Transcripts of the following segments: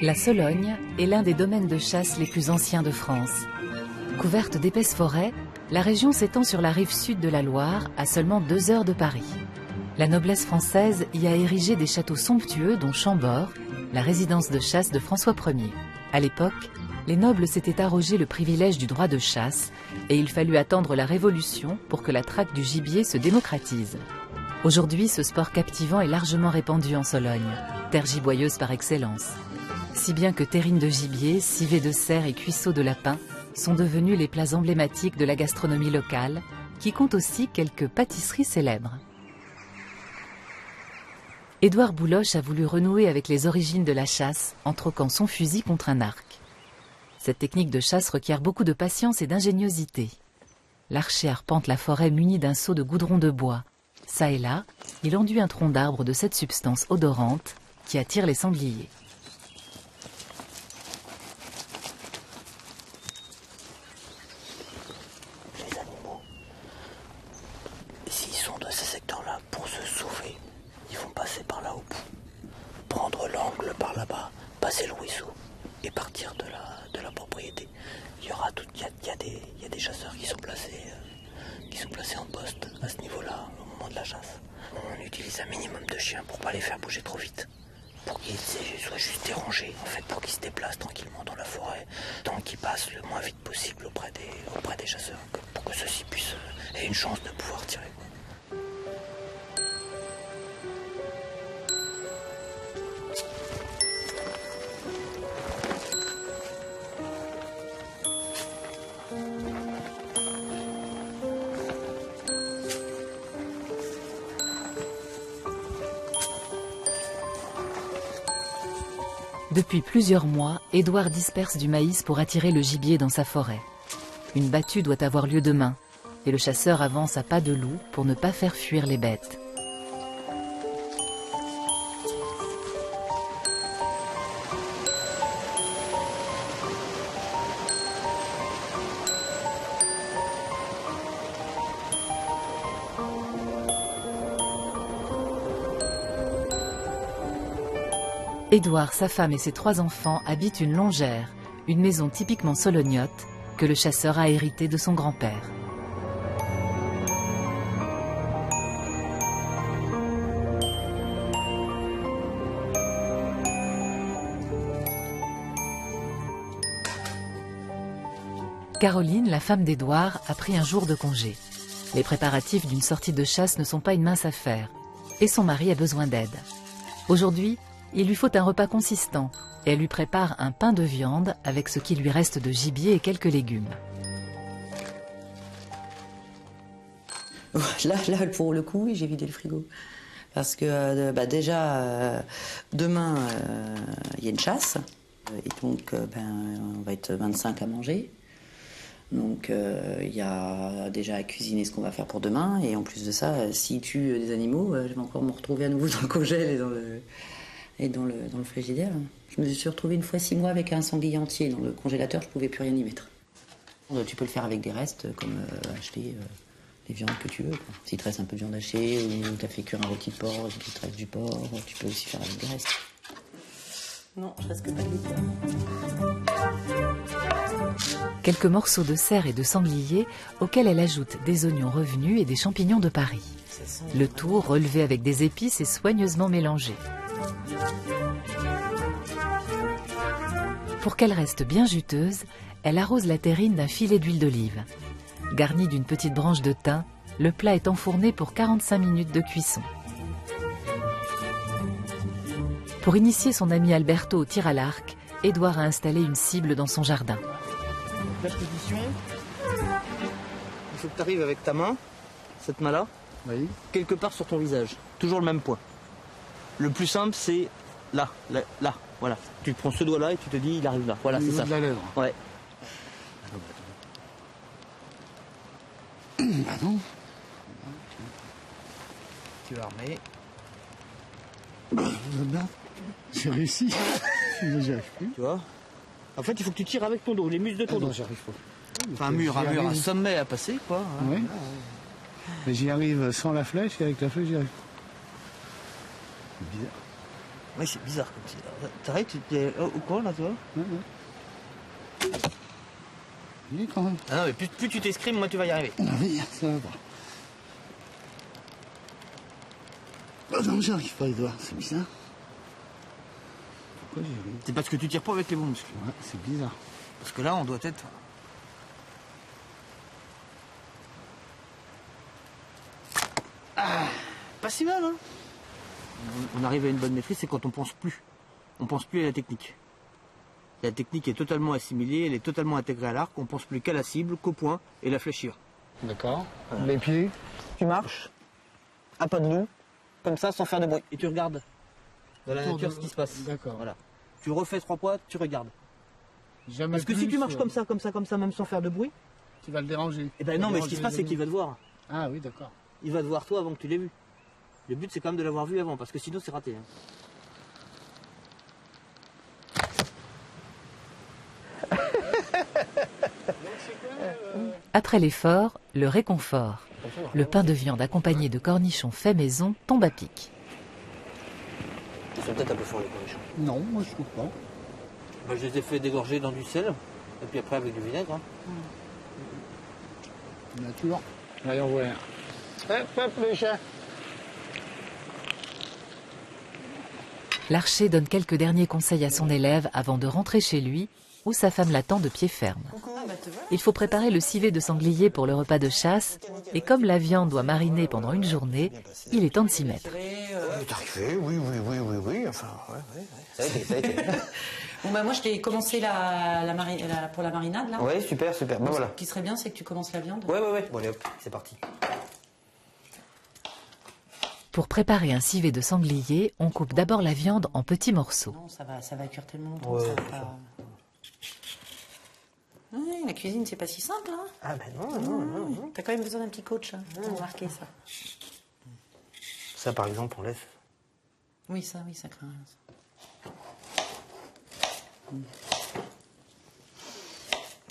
La Sologne est l'un des domaines de chasse les plus anciens de France. Couverte d'épaisses forêts, la région s'étend sur la rive sud de la Loire, à seulement 2 heures de Paris. La noblesse française y a érigé des châteaux somptueux dont Chambord, la résidence de chasse de François Ier. À l'époque, les nobles s'étaient arrogé le privilège du droit de chasse et il fallut attendre la Révolution pour que la traque du gibier se démocratise. Aujourd'hui, ce sport captivant est largement répandu en Sologne, terre giboyeuse par excellence. Si bien que terrines de gibier, civets de cerf et cuisseaux de lapin sont devenus les plats emblématiques de la gastronomie locale, qui compte aussi quelques pâtisseries célèbres. Édouard Bouloche a voulu renouer avec les origines de la chasse en troquant son fusil contre un arc. Cette technique de chasse requiert beaucoup de patience et d'ingéniosité. L'archer arpente la forêt muni d'un seau de goudron de bois. Ça et là, il enduit un tronc d'arbre de cette substance odorante qui attire les sangliers. Les animaux, s'ils sont de ces secteurs-là, pour se sauver, ils vont passer par là au bout, prendre l'angle par là-bas, passer le ruisseau et partir de la propriété. Il y a des chasseurs qui sont placés en poste à ce niveau-là au moment de la chasse. On utilise un minimum de chiens pour pas les faire bouger trop vite, pour qu'ils soient juste dérangés, en fait, pour qu'ils se déplacent tranquillement dans la forêt, donc qu'ils passent le moins vite possible auprès des chasseurs, pour que ceux-ci aient une chance de pouvoir tirer. Depuis plusieurs mois, Édouard disperse du maïs pour attirer le gibier dans sa forêt. Une battue doit avoir lieu demain, et le chasseur avance à pas de loup pour ne pas faire fuir les bêtes. Édouard, sa femme et ses 3 enfants habitent une longère, une maison typiquement solognote que le chasseur a héritée de son grand-père. Caroline, la femme d'Édouard, a pris un jour de congé. Les préparatifs d'une sortie de chasse ne sont pas une mince affaire, et son mari a besoin d'aide. Aujourd'hui, il lui faut un repas consistant et elle lui prépare un pain de viande avec ce qui lui reste de gibier et quelques légumes. Là, pour le coup, j'ai vidé le frigo. Parce que déjà, demain, il y a une chasse. Et donc, on va être 25 à manger. Donc, il y a déjà à cuisiner ce qu'on va faire pour demain. Et en plus de ça, s'il tue des animaux, je vais encore me retrouver à nouveau dans le congèle et dans le frigidaire. Je me suis retrouvée une fois 6 mois avec un sanglier entier. Dans le congélateur, je ne pouvais plus rien y mettre. Tu peux le faire avec des restes, comme acheter les viandes que tu veux. S'il te reste un peu de viande hachée, ou tu as fait cuire un rôti de porc, et qu'il te reste du porc, tu peux aussi faire avec des restes. Non, je risque pas de le faire. Quelques morceaux de cerf et de sanglier auxquels elle ajoute des oignons revenus et des champignons de Paris. Le tout relevé avec des épices et soigneusement mélangé. Pour qu'elle reste bien juteuse, elle arrose la terrine d'un filet d'huile d'olive. Garni d'une petite branche de thym, le plat est enfourné pour 45 minutes de cuisson. Pour initier son ami Alberto au tir à l'arc, Édouard a installé une cible dans son jardin. La position, il faut que tu arrives avec ta main, cette main-là, oui, quelque part sur ton visage. Toujours le même point. Le plus simple, c'est là, voilà. Tu prends ce doigt-là et tu te dis, il arrive là. Voilà, c'est ça. De la lèvre. Ouais. Ah non. Tu vas armer. J'ai réussi. J'y arrive plus. Tu vois. En fait, il faut que tu tires avec ton dos, les muscles de ton dos. Non, j'y arrive pas. Enfin, un sommet à passer, quoi. Hein. Ouais. Mais j'y arrive sans la flèche et avec la flèche, j'y arrive. C'est bizarre. Oui, c'est bizarre comme ça. T'arrêtes, tu es au courant là, toi? Oui, quand même. Ah non, mais plus tu t'escrimes, moins tu vas y arriver. Ah oui, ça va pas. Oh non, j'arrive pas, Edouard, c'est bizarre. Pourquoi j'y arrive? C'est parce que tu tires pas avec les bons muscles. Ouais, c'est bizarre. Parce que là, on doit être... Ah, pas si mal, hein. On arrive à une bonne maîtrise, c'est quand on pense plus. On pense plus à la technique. La technique est totalement assimilée, elle est totalement intégrée à l'arc, on pense plus qu'à la cible, qu'au point et la fléchir. D'accord. Les pieds. Tu marches, à pas de loup, comme ça, sans faire de bruit. Et tu regardes dans la nature ce qui se passe. D'accord. Voilà. Tu refais 3 pas, tu regardes. Jamais Parce que si plus, tu marches comme ça, même sans faire de bruit, tu vas le déranger. eh ben non, mais ce qui se passe, c'est qu'il va te voir. Ah oui, d'accord. Il va te voir toi avant que tu l'aies vu. Le but, c'est quand même de l'avoir vu avant, parce que sinon, c'est raté. Hein. Après l'effort, le réconfort. Le pain de viande accompagné de cornichons faits maison tombe à pic. Ils sont peut-être un peu forts, les cornichons. Non, moi je trouve pas. Bah, je les ai fait dégorger dans du sel, et puis après avec du vinaigre. Hein. Nature. Voyons voir. Hop, hop, le chat. L'archer donne quelques derniers conseils à son élève avant de rentrer chez lui, où sa femme l'attend de pied ferme. Il faut préparer le civet de sanglier pour le repas de chasse, et comme la viande doit mariner pendant une journée, il est temps de s'y mettre. T'es arrivé, oui, enfin, ouais. Ça a été. Bon bah moi je t'ai commencé pour la marinade là. Ouais, super, ben voilà. Ce qui serait bien c'est que tu commences la viande. Ouais. Bon allez hop, c'est parti. Pour préparer un civet de sanglier, on coupe d'abord la viande en petits morceaux. Non, ça va cuire tellement longtemps. Ouais, ça va pas... Ouais, la cuisine c'est pas si simple hein. Ah ben non. T'as quand même besoin d'un petit coach hein, pour remarquer ça. Ça par exemple, on laisse. Oui ça craint rien. Ça.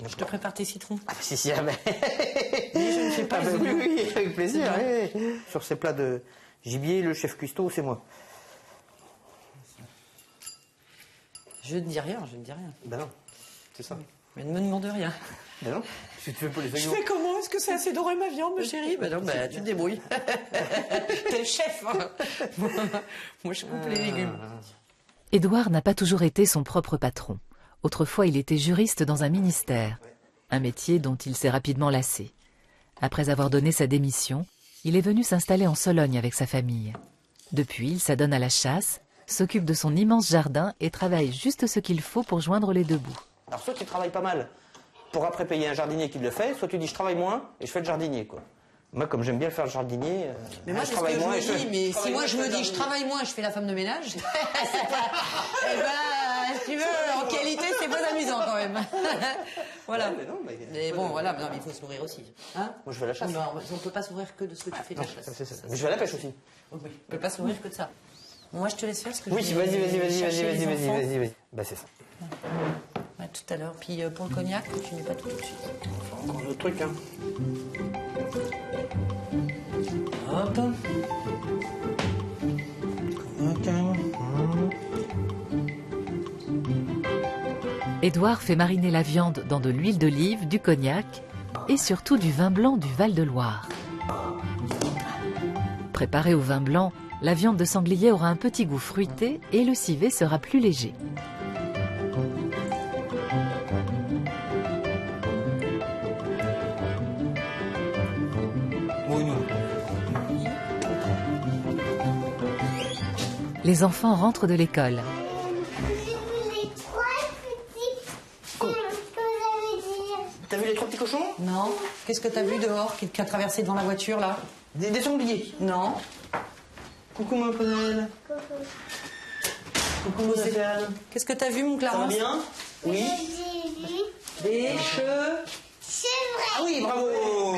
Je te prépare tes citrons. Ah si, ah ben... Mais je ne fais pas les oignons. Oui, avec plaisir. Oui. Sur ces plats de gibier, le chef cuistot, c'est moi. Je ne dis rien. Ben non, c'est ça. Mais ne me demande rien. Ben non, si tu fais pas les Je oignons... fais comment? Est-ce que c'est assez doré ma viande, ma chérie? Ben non, tu te débrouilles. T'es le chef. Hein. Moi, je coupe les légumes. Édouard n'a pas toujours été son propre patron. Autrefois, il était juriste dans un ministère, un métier dont il s'est rapidement lassé. Après avoir donné sa démission, il est venu s'installer en Sologne avec sa famille. Depuis, il s'adonne à la chasse, s'occupe de son immense jardin et travaille juste ce qu'il faut pour joindre les deux bouts. Alors soit tu travailles pas mal pour après payer un jardinier qui le fait, soit tu dis je travaille moins et je fais le jardinier quoi. Moi comme j'aime bien faire le jardinier, mais moi je c'est ce que travaille je moins. me dis, mais si moi je me dis je travaille moins, je fais la femme de ménage, c'est pas... Eh ben, si tu veux, en qualité c'est pas amusant quand même. Voilà. Ouais, mais bon voilà, non, mais il faut se nourrir aussi. Hein? Moi je vais à la chasse. Non, on peut pas se nourrir que de ce que tu fais de la chasse. C'est ça. Mais je vais à la pêche aussi. Oui, on peut pas se nourrir que de ça. Moi je te laisse faire ce que Oui, je vais vas-y. Bah c'est ça. Ouais, tout à l'heure. Puis pour le cognac, tu mets pas tout de suite. Encore un autre truc hein. Hop. Édouard fait mariner la viande dans de l'huile d'olive, du cognac et surtout du vin blanc du Val-de-Loire. Préparée au vin blanc, la viande de sanglier aura un petit goût fruité et le civet sera plus léger. Les enfants rentrent de l'école. T'as vu les 3 petits cochons? Non. Qu'est-ce que t'as vu dehors qui a traversé devant la voiture là? Des sangliers. Non. Coucou ma Paul. Coucou mon Stéphane. Qu'est-ce que t'as vu mon Ça va Clarence? bien? Oui. Des cheveux. Ah oui, bravo.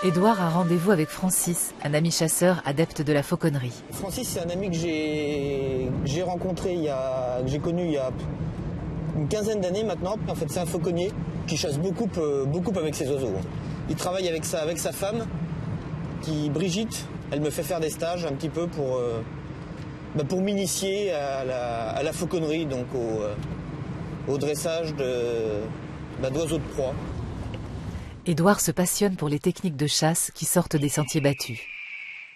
Édouard a rendez-vous avec Francis, un ami chasseur adepte de la fauconnerie. Francis, c'est un ami que j'ai rencontré, que j'ai connu il y a une quinzaine d'années maintenant. En fait, c'est un fauconnier qui chasse beaucoup avec ses oiseaux. Il travaille avec sa femme, Brigitte. Elle me fait faire des stages un petit peu pour m'initier à la fauconnerie, donc au dressage d'oiseaux de proie. Édouard se passionne pour les techniques de chasse qui sortent des sentiers battus.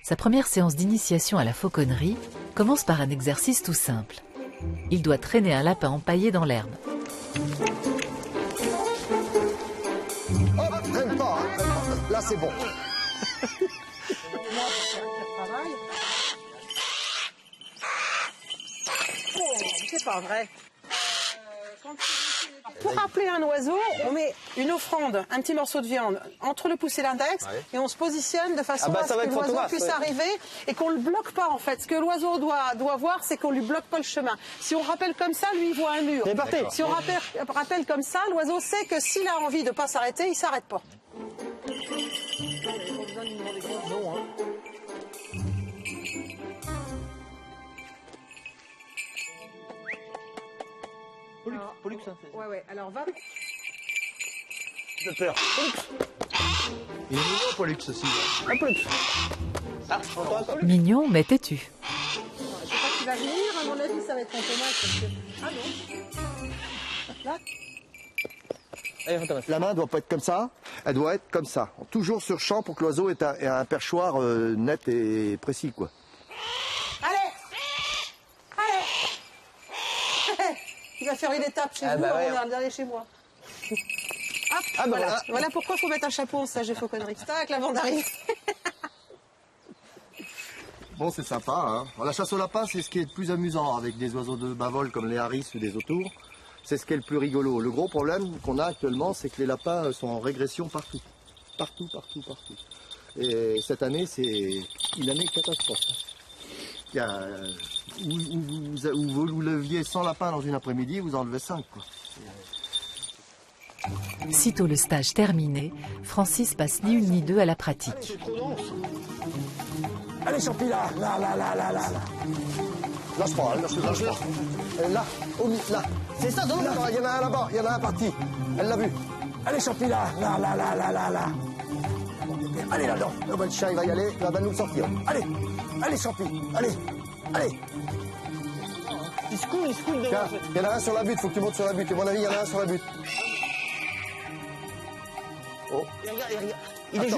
Sa première séance d'initiation à la fauconnerie commence par un exercice tout simple. Il doit traîner un lapin empaillé dans l'herbe. Hop, traîne pas, hein, traîne pas. Là, c'est bon. C'est pas vrai. Pour appeler un oiseau, on met une offrande, un petit morceau de viande entre le pouce et l'index, et on se positionne de façon à ce que l'oiseau puisse arriver et qu'on ne le bloque pas en fait. Ce que l'oiseau doit voir, c'est qu'on ne lui bloque pas le chemin. Si on rappelle comme ça, lui, il voit un mur. Si on rappelle comme ça, l'oiseau sait que s'il a envie de ne pas s'arrêter, il ne s'arrête pas. Pollux, hein, Ouais, alors va. De peur. Il est mignon, Pollux aussi. Un Pollux. Ah, Mignon, mais têtu. Je sais pas qui va venir, à mon avis, ça va être Fantomas. Parce que... Ah non. Là. Allez, Fantomas. La main doit pas être comme ça, elle doit être comme ça. Toujours sur champ pour que l'oiseau ait un perchoir net et précis, quoi. Il va faire une étape chez vous, on va regarder chez moi. Hop, voilà pourquoi il faut mettre un chapeau en stage de fauconnerie. Tac, la bande arrive. Bon, c'est sympa, hein. La chasse au lapin, c'est ce qui est le plus amusant avec des oiseaux de bas vol comme les haris ou des autours. C'est ce qui est le plus rigolo. Le gros problème qu'on a actuellement, c'est que les lapins sont en régression partout. Partout. Et cette année, c'est une année catastrophe. Où vous leviez 100 lapins dans une après-midi, vous enlevez 5, quoi. Sitôt le stage terminé, Francis passe ni une ni deux à la pratique. C'est trop dense. Allez, Champi, là. Lâche pas. Là, au milieu, là. C'est ça, donc. Il y en a un là-bas, il y en a un parti. Elle l'a vu. Allez, Champi, là. Allez, là-dedans. Le chat, il va y aller, il va nous le sortir. Allez, Champi, allez. Il se coule devant. Tiens, il y en a un sur la butte, faut que tu montes sur la butte. À mon avis, il y en a un sur la butte. Oh. Et regarde. Il est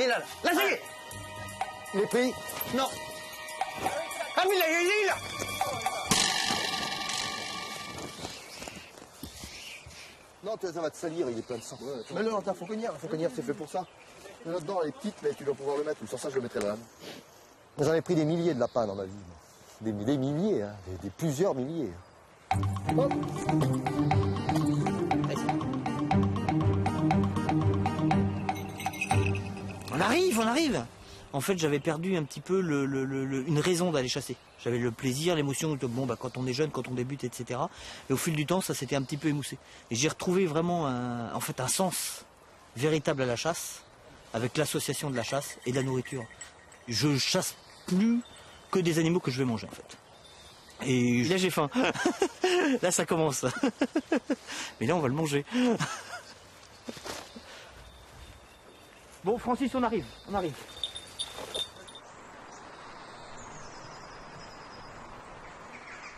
là. Là, ça y est. Il est pris. Non. Ah, mais il est là. Non, ça va te salir, il est plein de sang. Mets-le dans ta fauconnière. La fauconnière, c'est fait pour ça. Là-dedans, elle est petite, mais tu dois pouvoir le mettre. Sans ça, je le mettrai là. J'en ai pris des milliers de lapins dans ma vie. Des milliers, hein. Des plusieurs milliers. Hop. On arrive. En fait, j'avais perdu un petit peu une raison d'aller chasser. J'avais le plaisir, l'émotion, quand on est jeune, quand on débute, etc. Et au fil du temps, ça s'était un petit peu émoussé. Et j'ai retrouvé vraiment un sens véritable à la chasse, avec l'association de la chasse et de la nourriture. Je chasse plus que des animaux que je vais manger, en fait. Et là, j'ai faim. Là, ça commence. Mais là, on va le manger. Bon, Francis, on arrive.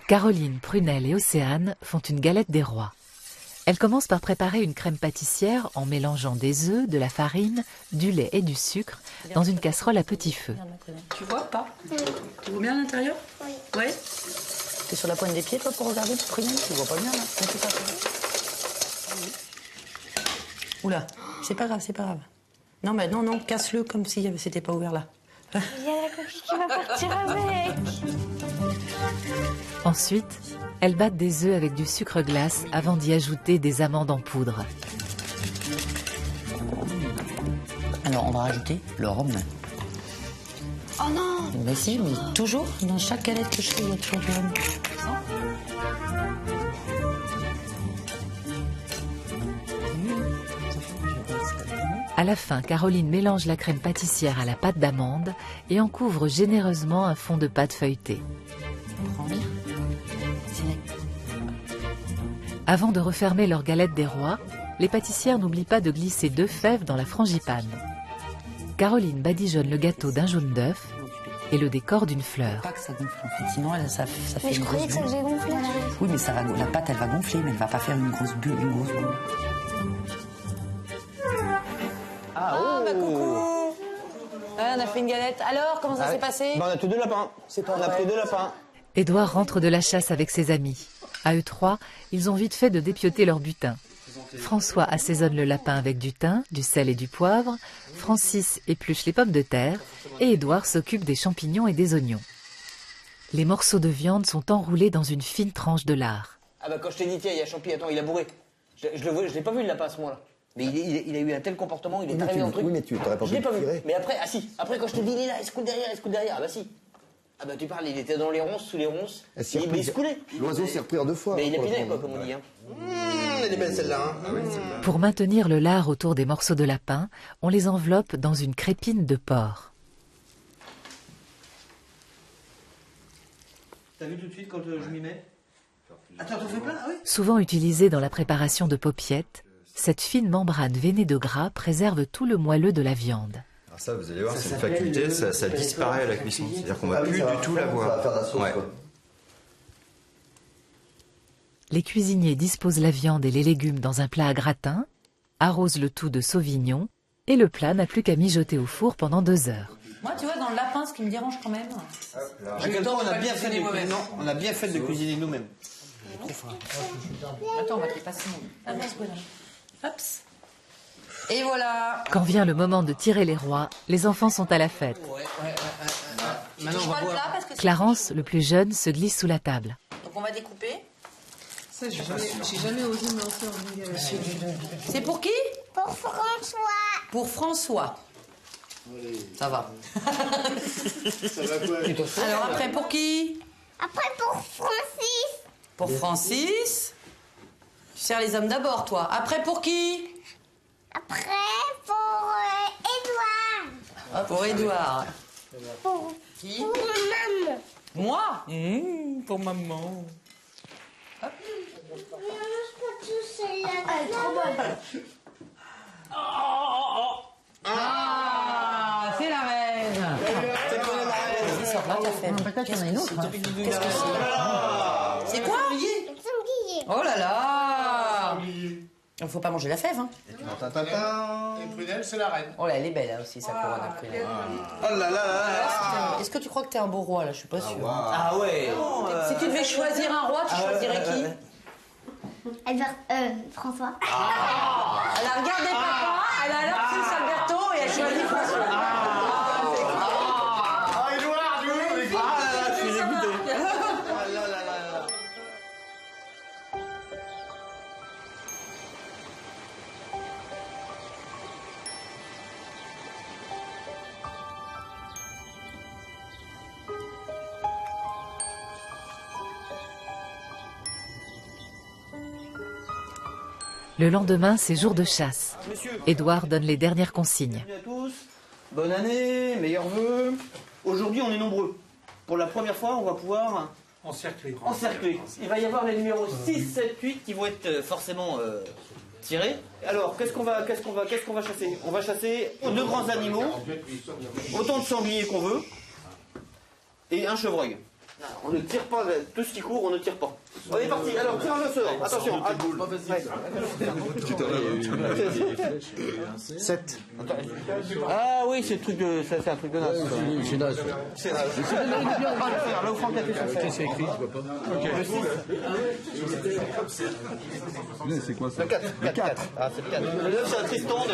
Caroline, Prunelle et Océane font une galette des rois. Elles commencent par préparer une crème pâtissière en mélangeant des œufs, de la farine, du lait et du sucre dans une casserole à petit feu. Tu vois pas? Tu vois bien à l'intérieur? Oui. Ouais. T'es sur la pointe des pieds, toi, pour regarder, Prunelle? Tu vois pas bien, là? Oula, c'est pas grave. Non, mais non, casse-le comme si c'était pas ouvert là. Il y a la coquille qui va partir avec. Ensuite, elles battent des œufs avec du sucre glace avant d'y ajouter des amandes en poudre. Alors, on va rajouter le rhum. Oh non! Mais si, mais toujours, dans chaque galette que je fais, il y a toujours du rhum. À la fin, Caroline mélange la crème pâtissière à la pâte d'amande et en couvre généreusement un fond de pâte feuilletée. Avant de refermer leur galette des rois, les pâtissières n'oublient pas de glisser 2 fèves dans la frangipane. Caroline badigeonne le gâteau d'un jaune d'œuf et le décore d'une fleur. Pas que ça gonfle en fait, sinon ça fait Mais je une croyais que grosse ça bulle. faisait gonfler. Oui, mais ça va, la pâte elle va gonfler, mais elle va pas faire une grosse bulle, une grosse boule. Ah, bah coucou. Ah, on a fait une galette. Alors, comment ça s'est passé? On a tous 2 lapins. On a pris 2 lapins. Édouard rentre de la chasse avec ses amis. À eux 3, ils ont vite fait de dépioter leur butin. François assaisonne le lapin avec du thym, du sel et du poivre, Francis épluche les pommes de terre et Édouard s'occupe des champignons et des oignons. Les morceaux de viande sont enroulés dans une fine tranche de lard. Ah bah quand je t'ai dit, tiens, il y a Champi, attends, il a bourré. Je l'ai pas vu le lapin à ce moment-là. Mais il a eu un tel comportement, il est arrivé dans le truc. Oui, mais tu t'aurais pas Je pu l'ai pas le vu. tirer. Mais après, après quand je t'ai dit, il est là, il se coule derrière, ah bah si. Ah bah tu parles, il était dans les ronces, sous les ronces, mais il se coulait. L'oiseau s'est repris en 2 fois. Mais il pour le épinait, quoi, prendre. comme on dit. Hein. Elle est belle celle-là. Hein. Pour maintenir le lard autour des morceaux de lapin, on les enveloppe dans une crépine de porc. T'as vu tout de suite quand je m'y mets? Attends, t'en fais plein? Ah oui. Souvent utilisée dans la préparation de popiettes, cette fine membrane veinée de gras préserve tout le moelleux de la viande. Alors ça, vous allez voir, c'est une faculté, ça disparaît à la cuisson. C'est-à-dire qu'on va plus du tout la Ça va voir. faire de la sauce, Ouais. quoi. Les cuisiniers disposent la viande et les légumes dans un plat à gratin, arrosent le tout de sauvignon et le plat n'a plus qu'à mijoter au four pendant 2 heures. Moi, tu vois, dans le lapin, ce qui me dérange quand même. À quel point on a bien fait de cuisiner, on a bien fait de cuisiner nous-mêmes. Attends, on va te les passer. Ah, merci, bonhomme. Hops. Et voilà. Quand vient le moment de tirer les rois, les enfants sont à la fête. Maintenant, on va voir. Parce que Clarence, le plus jeune, se glisse sous la table. donc on va découper. Ça, j'ai jamais osé me lancer en une galère. C'est pour qui? Pour François. Pour François. Ça va. Alors après, pour qui? Après, pour Francis. Pour Francis. Tu sers les hommes d'abord, toi. Après, pour qui? Après, pour Edouard. Pour Édouard. Pour, Qui? pour maman. Moi? Pour maman. Ah, c'est la reine. Vas-y, sors là ta fève. Peut-être qu'il y en a une autre. Qu'est-ce que c'est? C'est quoi? Oh là là. Il ne faut pas manger la fève, hein. Et Prunelle, c'est la reine. Oh là, elle est belle, hein, aussi, sa couronne à Prunelle. Oh là là là là. Est-ce que tu crois que t'es un beau roi, là? Je suis pas sûre. Ah ouais. Si tu devais choisir un roi, tu choisirais qui? François. Elle a regardé papa, elle a alors pris Alberto et elle choisit François. Ah, Edouard, du coup, Ah là là, je suis dégoûté. Ah là là là là. Le lendemain, c'est jour de chasse. Monsieur, Édouard donne les dernières consignes. bienvenue à tous. Bonne année, meilleurs vœux. Aujourd'hui, on est nombreux. Pour la première fois, on va pouvoir encercler. Il va y avoir les numéros 6, 7, 8 qui vont être forcément tirés. Alors, qu'est-ce qu'on va chasser? On va chasser 2 grands animaux, autant de sangliers qu'on veut, et un chevreuil. On ne tire pas, tout ce qui court, on ne tire pas. On est parti, alors tirage au sort, attention. Ouais. 7. Ah oui, c'est un truc de naze. C'est naze. C'est naze. Là où Franck a fait son fait. C'est écrit, je vois pas. Le 6. C'est quoi ça? Le 4. Ah, c'est le 4. Le 9, c'est un Tristan.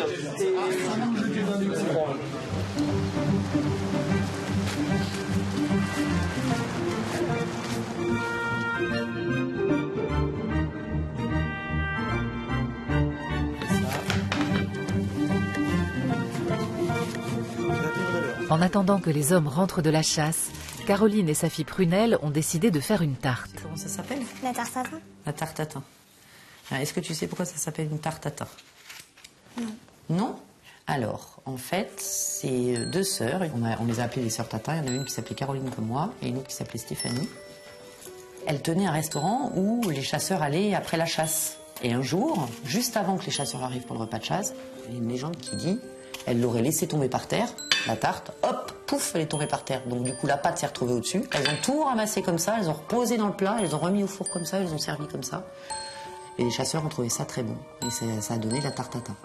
En attendant que les hommes rentrent de la chasse, Caroline et sa fille Prunelle ont décidé de faire une tarte. Comment ça s'appelle? La tarte tatin. La tarte tatin. Est-ce que tu sais pourquoi ça s'appelle une tarte tatin? Non. Non? Alors, en fait, c'est 2 sœurs. On les a appelées les sœurs Tata. Il y en a une qui s'appelait Caroline comme moi et une autre qui s'appelait Stéphanie. Elles tenaient un restaurant où les chasseurs allaient après la chasse. Et un jour, juste avant que les chasseurs arrivent pour le repas de chasse, il y a une légende qui dit elles l'auraient laissé tomber par terre, la tarte, hop, pouf, elle est tombée par terre. Donc du coup, la pâte s'est retrouvée au-dessus. Elles ont tout ramassé comme ça, elles ont reposé dans le plat, elles ont remis au four comme ça, elles ont servi comme ça. Et les chasseurs ont trouvé ça très bon. Et ça a donné la tarte tatin.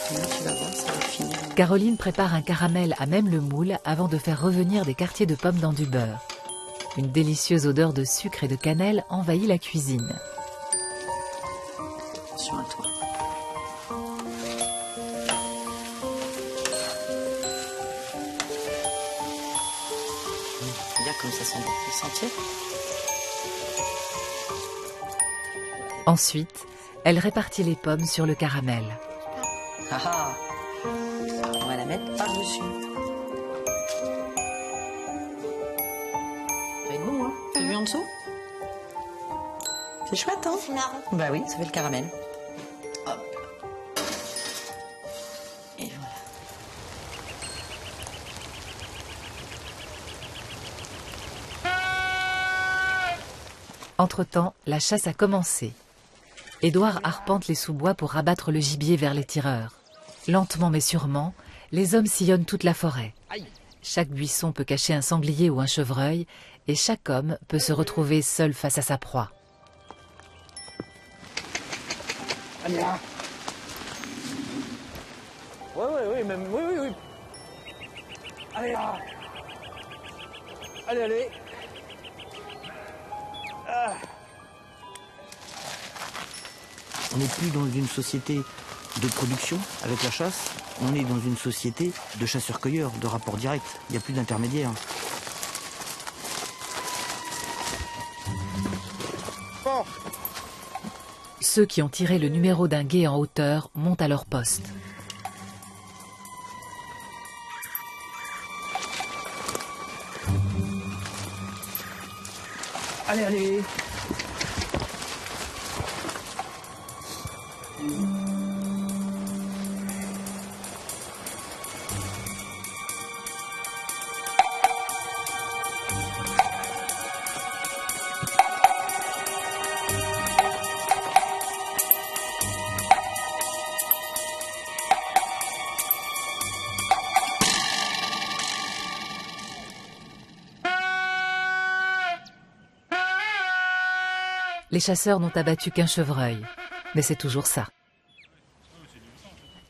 Tu vas voir, ça va finir. Caroline prépare un caramel à même le moule avant de faire revenir des quartiers de pommes dans du beurre. Une délicieuse odeur de sucre et de cannelle envahit la cuisine. Attention à toi. Regarde comme ça sent bon. Vous sentir? Ensuite, elle répartit les pommes sur le caramel. Ah ah. On va la mettre par-dessus. Ça va être bon, hein? T'as vu en dessous? C'est chouette, hein? C'est marrant. Bah oui, ça fait le caramel. Hop. Et voilà. Entre-temps, la chasse a commencé. Édouard arpente les sous-bois pour rabattre le gibier vers les tireurs. Lentement mais sûrement, les hommes sillonnent toute la forêt. Chaque buisson peut cacher un sanglier ou un chevreuil, et chaque homme peut se retrouver seul face à sa proie. Allez là. Oui, même, oui. Allez là. Allez. Ah. On n'est plus dans une société de production avec la chasse, on est dans une société de chasseurs-cueilleurs, de rapport direct. Il n'y a plus d'intermédiaire. Bon. Ceux qui ont tiré le numéro d'un guet en hauteur montent à leur poste. Allez. Les chasseurs n'ont abattu qu'un chevreuil, mais c'est toujours ça.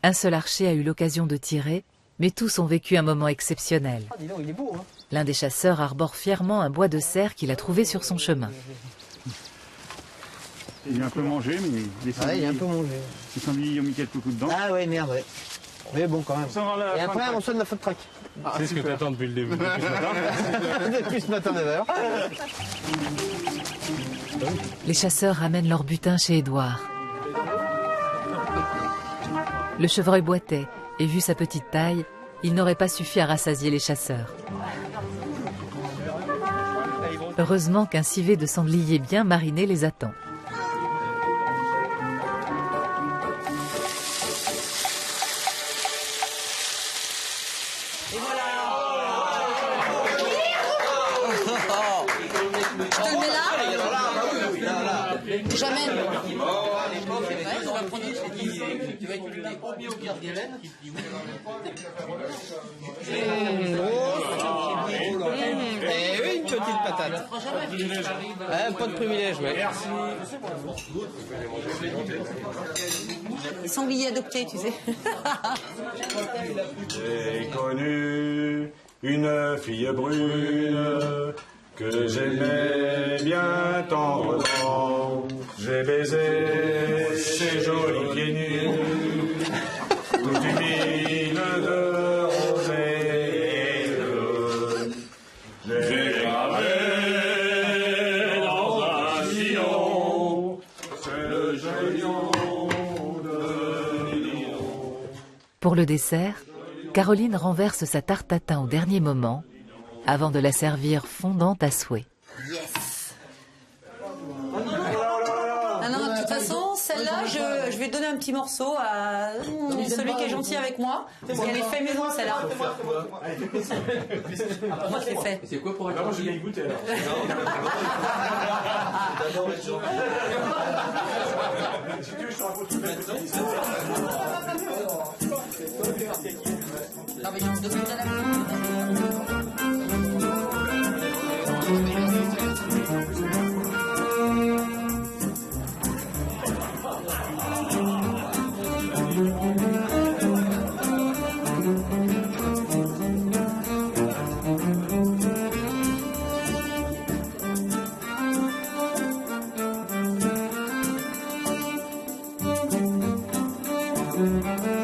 Un seul archer a eu l'occasion de tirer, mais tous ont vécu un moment exceptionnel. Ah, dis donc, il est beau, hein. L'un des chasseurs arbore fièrement un bois de cerf qu'il a trouvé sur son chemin. Il a un peu mangé, mais Il a un peu mangé. Les sangliers y ont mis quelques coups dedans. Ah ouais, merde, ouais. Mais bon, quand même. Et après, on sonne la faute track. C'est ce que tu attends depuis le début, depuis ce matin. Depuis ce matin, 9h. Les chasseurs ramènent leur butin chez Édouard. Le chevreuil boitait, et vu sa petite taille, il n'aurait pas suffi à rassasier les chasseurs. Heureusement qu'un civet de sanglier bien mariné les attend. J'amène. Oui, une petite patate. Pas de privilège, ouais. Les sangliers adoptés, tu sais. J'ai connu une fille brune que j'aimais bien tendrement. J'ai baisé ses jolis pieds nus, toute une île de rosée. J'ai gravé dans un sillon ce joli nom de Lyon. Pour le dessert, Caroline renverse sa tarte tatin au dernier moment, avant de la servir fondante à souhait. Yes. Ah non, de toute façon, celle-là, je vais donner un petit morceau à celui qui est gentil avec moi. Parce qu'elle est fait maison, celle-là. Pour moi, c'est fait. C'est quoi pour un moi, je vais y goûter alors. Si tu veux, je te raconte tout. Non, mais je demande à la Thank you.